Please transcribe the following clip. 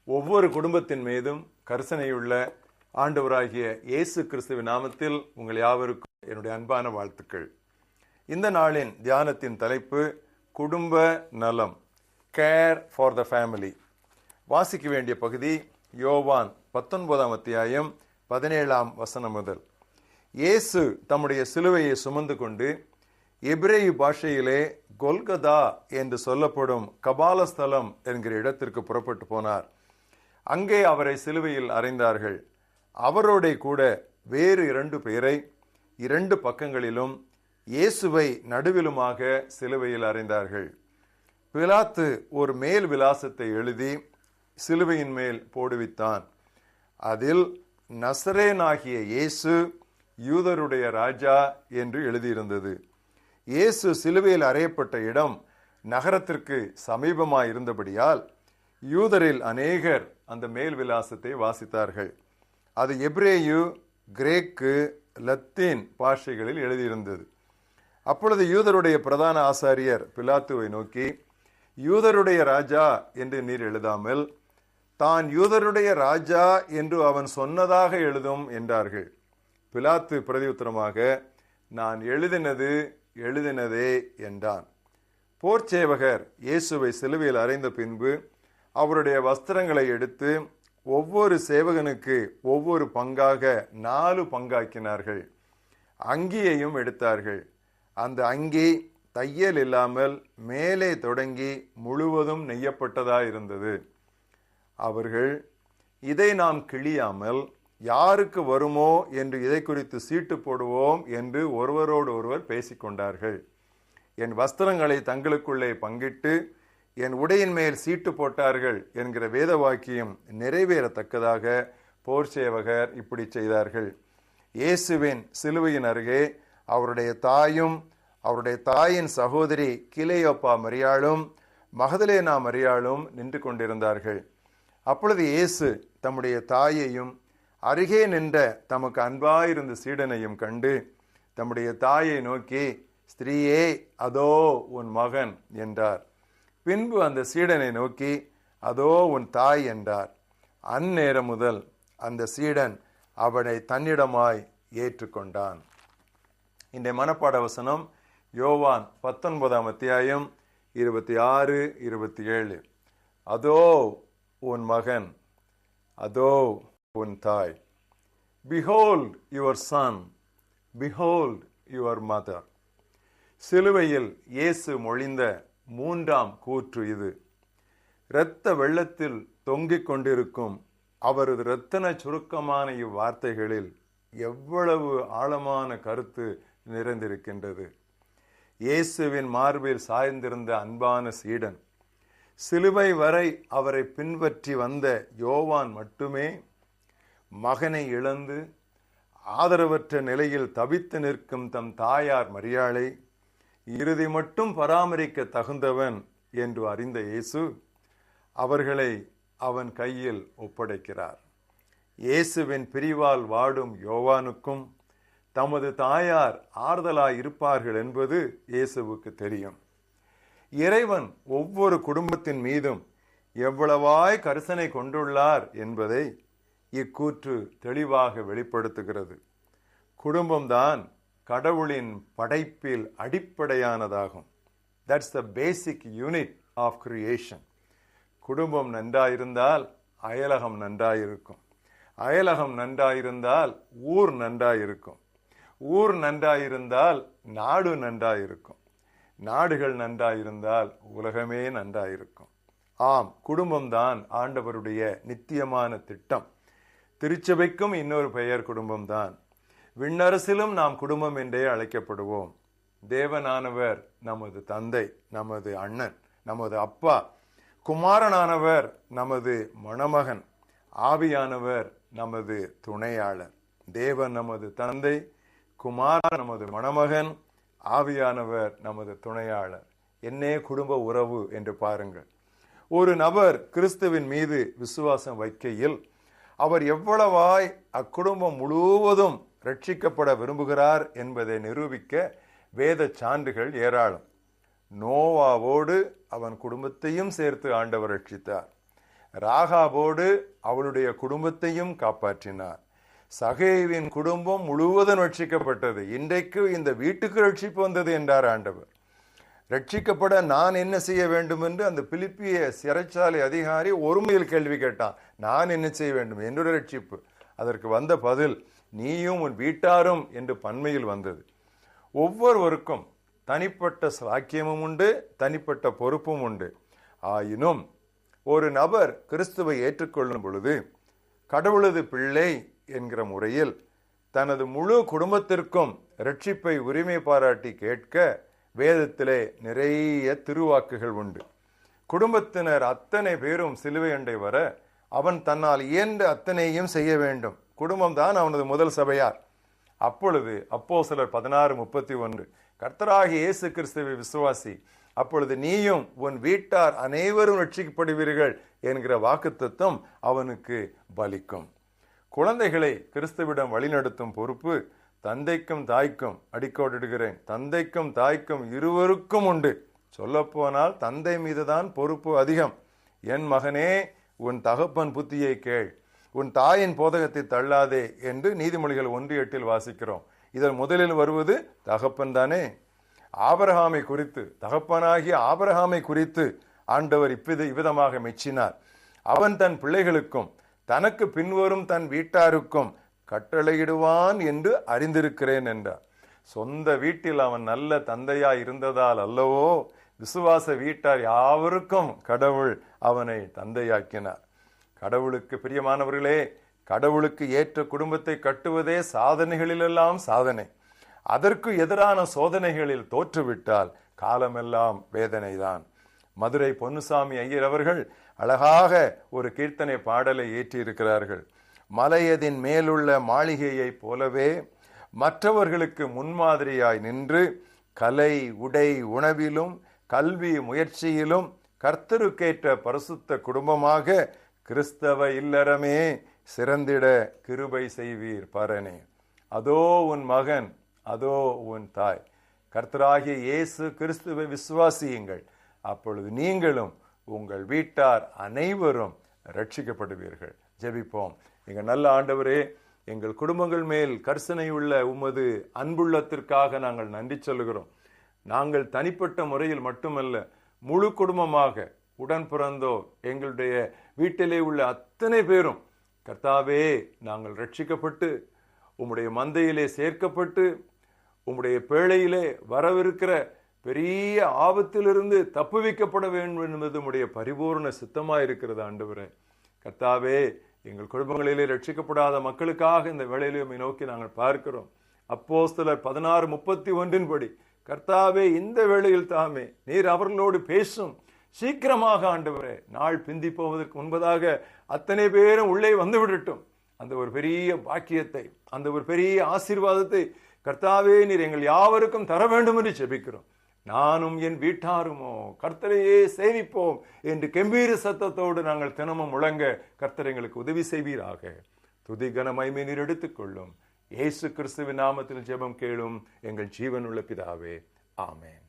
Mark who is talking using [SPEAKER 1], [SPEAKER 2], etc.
[SPEAKER 1] ஒவ்வொரு குடும்பத்தின் மீதும் கரிசனையுள்ள ஆண்டவராகிய இயேசு கிறிஸ்துவின் நாமத்தில் உங்கள் யாவருக்கும் என்னுடைய அன்பான வாழ்த்துக்கள். இந்த நாளின் தியானத்தின் தலைப்பு குடும்ப நலம், கேர் ஃபார் த ஃபேமிலி. வாசிக்க வேண்டிய பகுதி யோவான் 19 அத்தியாயம் 17 முதல். இயேசு தம்முடைய சிலுவையை சுமந்து கொண்டு எபிரேய பாஷையிலே கொல்கதா என்று சொல்லப்படும் கபாலஸ்தலம் என்கிற இடத்திற்கு புறப்பட்டு போனார். அங்கே அவரை சிலுவையில் அறைந்தார்கள். அவரோட கூட வேறு 2 பேரை 2 பக்கங்களிலும் இயேசுவை நடுவிலுமாக சிலுவையில் அறைந்தார்கள். பிலாத்து ஒரு மேல் விலாசத்தை எழுதி சிலுவையின் மேல் போடுவித்தான். அதில் நசரேனாகிய இயேசு யூதருடைய ராஜா என்று எழுதியிருந்தது. இயேசு சிலுவையில் அறையப்பட்ட இடம் நகரத்திற்கு சமீபமாயிருந்தபடியால் யூதரில் அநேகர் அந்த மேல் விலாசத்தை வாசித்தார்கள். அது எபிரேயு, கிரேக்கு, லத்தீன் பாஷைகளில் எழுதியிருந்தது. அப்பொழுது யூதருடைய பிரதான ஆசாரியர் பிலாத்துவை நோக்கி, யூதருடைய ராஜா என்று நீர் எழுதாமல் தான் யூதருடைய ராஜா என்று அவன் சொன்னதாக எழுதும் என்றார்கள். பிலாத்து பிரதியுத்தரமாக, நான் எழுதினதே என்றான். போர்ச்சேவகர் இயேசுவை சிலுவையில் அறைந்த பின்பு அவருடைய வஸ்திரங்களை எடுத்து ஒவ்வொரு சேவகனுக்கு ஒவ்வொரு பங்காக 4 பங்காக்கினார்கள். அங்கியையும் எடுத்தார்கள். அந்த அங்கி தையல் இல்லாமல் மேலே தொடங்கி முழுவதும் நெய்யப்பட்டதாயிருந்தது. அவர்கள், இதை நாம் கிழியாமல் யாருக்கு வருமோ என்று இதை குறித்து சீட்டு போடுவோம் என்று ஒருவரோடு ஒருவர் பேசிக்கொண்டார்கள். என் வஸ்திரங்களை தங்களுக்குள்ளே பங்கிட்டு என் உடையின் மேல் சீட்டு போட்டார்கள் என்கிற வேத வாக்கியம் நிறைவேறத்தக்கதாக போர்ச்சேவகர் இப்படி செய்தார்கள். இயேசுவின் சிலுவையின் அருகே அவருடைய தாயும் அவருடைய தாயின் சகோதரி கிலேயோப்பா மரியாளும் மகதலேனா மரியாளும் நின்று கொண்டிருந்தார்கள். அப்பொழுது இயேசு தம்முடைய தாயையும் அருகே நின்ற தமக்கு அன்பாயிருந்த சீடனையும் கண்டு தம்முடைய தாயை நோக்கி, ஸ்திரீயே, அதோ உன் மகன் என்றார். பின்பு அந்த சீடனை நோக்கி, அதோ உன் தாய் என்றார். அந்நேரம் முதல் அந்த சீடன் அவனை தன்னிடமாய் ஏற்றுக்கொண்டான். இந்த மனப்பாட வசனம் யோவான் 19 அத்தியாயம் 26, 27. அதோ உன் மகன், அதோ உன் தாய். Behold your son, behold your mother. சிலுவையில் இயேசு மொழிந்த 3ஆம் கூற்று இது. இரத்த வெள்ளத்தில் தொங்கிக் கொண்டிருக்கும் அவரது இரத்தன சுருக்கமான இவ்வார்த்தைகளில் எவ்வளவு ஆழமான கருத்து நிறைந்திருக்கின்றது. இயேசுவின் மார்பில் சாய்ந்திருந்த அன்பான சீடன், சிலுவை வரை அவரை பின்பற்றி வந்த யோவான் மட்டுமே மகனை இழந்து ஆதரவற்ற நிலையில் தவித்து நிற்கும் தம் தாயார் மரியாளை இறுதி மட்டும் பராமரிக்க தகுந்தவன் என்று அறிந்த இயேசு அவர்களை அவன் கையில் ஒப்படைக்கிறார். இயேசுவின் பிரிவால் வாடும் யோவானுக்கும் தமது தாயார் ஆறுதலாய் இருப்பார்கள் என்பது இயேசுவுக்கு தெரியும். இறைவன் ஒவ்வொரு குடும்பத்தின் மீதும் எவ்வளவாய் கரிசனை கொண்டுள்ளார் என்பதை இக்கூற்று தெளிவாக வெளிப்படுத்துகிறது. குடும்பம்தான் கடவுளின் படைப்பில் அடிப்படையானதாகும். That's the basic unit of creation. குடும்பம் நன்றாயிருந்தால் அயலகம் நன்றாயிருக்கும். அயலகம் நன்றாயிருந்தால் ஊர் நன்றாயிருக்கும். ஊர் நன்றாயிருந்தால் நாடு நன்றாயிருக்கும். நாடுகள் நன்றாயிருந்தால் உலகமே நன்றாயிருக்கும். ஆம், குடும்பம்தான் ஆண்டவருடைய நித்தியமான திட்டம். திருச்சபைக்கும் இன்னொரு பெயர் குடும்பம்தான். விண்ணரசிலும் நாம் குடும்பம் என்றே அழைக்கப்படுவோம். தேவனானவர் நமது தந்தை, நமது அண்ணன், நமது அப்பா. குமாரனானவர் நமது மணமகன். ஆவியானவர் நமது துணையாளர். தேவன் நமது தந்தை, குமாரன் நமது மணமகன், ஆவியானவர் நமது துணையாளர். என்னே குடும்ப உறவு என்று பாருங்கள். ஒரு நபர் கிறிஸ்துவின் மீது விசுவாசம் வைக்கையில் அவர் எவ்வளவாய் அக்குடும்பம் முழுவதும் ரட்சிக்கப்பட விரும்புகிறார் என்பதை நிரூபிக்க வேத சான்றுகள் ஏராளம். நோவாவோடு அவன் குடும்பத்தையும் சேர்த்து ஆண்டவர் ரட்சித்தார். ராகாபோடு அவளுடைய குடும்பத்தையும் காப்பாற்றினார். சகேவின் குடும்பம் முழுவதும் ரட்சிக்கப்பட்டது. இன்றைக்கு இந்த வீட்டுக்கு ரட்சிப்பு வந்தது என்றார் ஆண்டவர். ரட்சிக்கப்பட நான் என்ன செய்ய வேண்டும் என்று அந்த பிலிப்பிய சிறைச்சாலை அதிகாரி ஒருமையில் கேள்வி கேட்டான். நான் என்ன செய்ய வேண்டும் என்று ரட்சிப்பு. அதற்கு வந்த பதில், நீயும் உன் வீட்டாரும் என்று பன்மையில் வந்தது. ஒவ்வொருவருக்கும் தனிப்பட்ட சாக்கியமும் உண்டு, தனிப்பட்ட பொறுப்பும் உண்டு. ஆயினும் ஒரு நபர் கிறிஸ்துவை ஏற்றுக்கொள்ளும் பொழுது கடவுளது பிள்ளை என்கிற முறையில் தனது முழு குடும்பத்திற்கும் ரட்சிப்பை உரிமை பாராட்டி கேட்க வேதத்திலே நிறைய திருவாக்குகள் உண்டு. குடும்பத்தினர் அத்தனை பேரும் சிலுவை அண்டை வர அவன் தன்னால் இயன்ற அத்தனையும் செய்ய வேண்டும். குடும்பம் தான் அவனது முதல் சபையார். அப்பொழுது அப்போஸ்தலர் 16:31, கர்த்தராகிய இயேசு கிறிஸ்துவை விசுவாசி, அப்பொழுது நீயும் உன் வீட்டார் அனைவரும் ரட்சிக்கப்படுவீர்கள் என்கிற வாக்குத்தத்தம் அவனுக்கு பலிக்கும். குழந்தைகளை கிறிஸ்துவிடம் வழிநடத்தும் பொறுப்பு தந்தைக்கும் தாய்க்கும், அடிக்கோடிடுகிறேன், தந்தைக்கும் தாய்க்கும் இருவருக்கும் உண்டு. சொல்லப்போனால் தந்தை மீதுதான் பொறுப்பு அதிகம். என் மகனே, உன் தகப்பன் புத்தியை கேள், உன் தாயின் போதகத்தை தள்ளாதே என்று நீதிமொழிகள் 1:8 வாசிக்கிறோம். இதில் முதலில் வருவது தகப்பன் தானே. ஆபிரகாமை குறித்து, தகப்பனாகிய ஆபிரகாமை குறித்து ஆண்டவர் இவ்விதமாக மெச்சினார். அவன் தன் பிள்ளைகளுக்கும் தனக்கு பின்வரும் தன் வீட்டாருக்கும் கட்டளையிடுவான் என்று அறிந்திருக்கிறேன் என்றார். சொந்த வீட்டில் அவன் நல்ல தந்தையாய் இருந்ததால் அல்லவோ விசுவாச வீட்டார் யாவருக்கும் கடவுள் அவனை தந்தையாக்கினார். கடவுளுக்கு பிரியமானவர்களே, கடவுளுக்கு ஏற்ற குடும்பத்தை கட்டுவதே சாதனைகளிலெல்லாம் சாதனை. அதற்கு எதிரான சோதனைகளில் தோற்றுவிட்டால் காலமெல்லாம் வேதனைதான். மதுரை பொன்னுசாமி ஐயர் அவர்கள் அழகாக ஒரு கீர்த்தனை பாடலை ஏற்றி இருக்கிறார்கள். மலையதின் மேலுள்ள மாளிகையை போலவே மற்றவர்களுக்கு முன்மாதிரியாய் நின்று கலை, உடை, உணவிலும் கல்வி முயற்சியிலும் கர்த்தருக்கேற்ற பரிசுத்த குடும்பமாக கிறிஸ்தவ இல்லறமே சிறந்திட கிருபை செய்வீர் பரனே. அதோ உன் மகன், அதோ உன் தாய். கர்த்தராகிய இயேசு கிறிஸ்துவை விசுவாசியுங்கள், அப்பொழுது நீங்களும் உங்கள் வீட்டார் அனைவரும் ரட்சிக்கப்படுவீர்கள். ஜெபிப்போம். எங்கள் நல்ல ஆண்டவரே, எங்கள் குடும்பங்கள் மேல் கர்சனையுள்ள உமது அன்புள்ளத்திற்காக நாங்கள் நன்றி சொல்லுகிறோம். நாங்கள் தனிப்பட்ட முறையில் மட்டுமல்ல, முழு குடும்பமாக உடன் பிறந்தோர் எங்களுடைய வீட்டிலே உள்ள அத்தனை பேரும் கர்த்தாவே நாங்கள் ரட்சிக்கப்பட்டு உம்முடைய மந்தையிலே சேர்க்கப்பட்டு உம்முடைய பேழையிலே வரவிருக்கிற பெரிய ஆபத்திலிருந்து தப்புவிக்கப்பட வேண்டும் என்பது உம்முடைய பரிபூர்ண சித்தமாக இருக்கிறது. ஆண்டவரே கர்த்தாவே, எங்கள் குடும்பங்களிலே ரட்சிக்கப்படாத மக்களுக்காக இந்த வேளையிலே நோக்கி நாங்கள் பார்க்கிறோம். அப்போஸ்தலர் 16:31 படி கர்த்தாவே, இந்த வேளையில் தாமே நீர் அவர்களோடு பேசும். சீக்கிரமாக ஆண்டவரே, நாள் பிந்தி போவதற்கு முன்பதாக அத்தனை பேரும் உள்ளே வந்து விடட்டும். அந்த ஒரு பெரிய பாக்கியத்தை, அந்த ஒரு பெரிய ஆசீர்வாதத்தை கர்த்தாவே நீர் எங்கள் யாவருக்கும் தர வேண்டும் என்று ஜெபிக்கிறோம். நானும் என் வீட்டாருமோ கர்த்தரையே சேவிப்போம் என்று கெம்பீர சத்தத்தோடு நாங்கள் தினமும் முழங்க கர்த்தர் எங்களுக்கு உதவி செய்வீராக. துதி கன மகிமை நீர் எடுத்துக்கொள்ளும். இயேசு கிறிஸ்துவின் நாமத்தில் ஜெபம் கேளும் எங்கள் ஜீவனுள்ள பிதாவே, ஆமென்.